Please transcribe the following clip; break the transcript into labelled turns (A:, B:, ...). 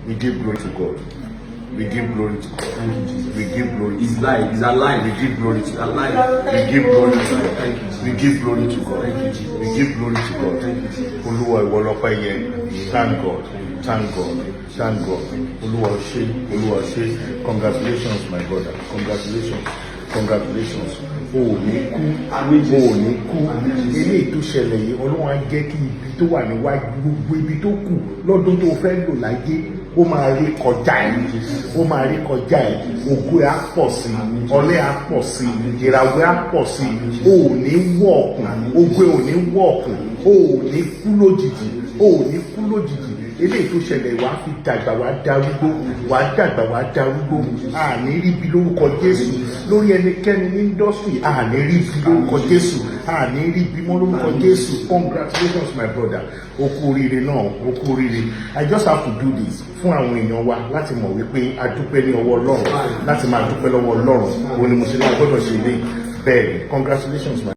A: We give glory to God. We give glory to God.
B: Thank you, Jesus.
A: We give glory.
B: He's live. He's alive.
A: We give glory to God.
B: Alive.
A: We give glory to God.
B: Thank you, Jesus.
A: We give glory to God.
B: Thank you, Jesus.
A: We give glory to God.
B: Thank you, Jesus.
A: Olúwa ìwọ lọ́pẹ́ yẹ. Thank God. Thank God. Thank God. Olúwa o ṣé. Olúwa o ṣé. Congratulations, my brother. Congratulations. Congratulations. O ò ní kú. O ò ní kú. Eléyìí tó ṣẹlẹ̀ yìí, Ọlọ́run á jẹ́ kí ibi tó wà níwájú gbogbo ibi tó kù lọ́dún tó fẹ́ lò láyé ó máa rí kọjá ẹ̀, ó máa rí kọjá ẹ̀, ògo ẹ̀ á pọ̀ sí i, ọlẹ́ á pọ̀ sí i, ìràwọ̀ á pọ̀ sí i, o ò ní wọ̀ ọ̀kùn, ògo ẹ̀ ò ní wọ̀ ọ̀kùn, o ò ní kú lójijì, o ò ní kú lójijì. Eléyìí tó ṣẹlẹ̀ wá fi dàgbà wá darúgbó, wá dàgbà wá darúgbó, àní rí bí lórúkọ Jésù lórí ẹnikẹ́ni ní indọ́sítírì, àní rí bí lórúkọ Jésù, àní rí bí mọ́ lórúkọ Jésù. Congratulations my brother, o kú oríire náà, o kú oríire. I just have to do this fún àwọn èèyàn wa láti mọ̀ wípé a dúpẹ́ ní ọwọ́ Ọlọ́run, láti máa dúpẹ́ lọ́wọ́ Ọlọ́run, òun ni mo ṣe náà gbọ́dọ̀ ṣe lé bẹ́ẹ̀. Congratulations my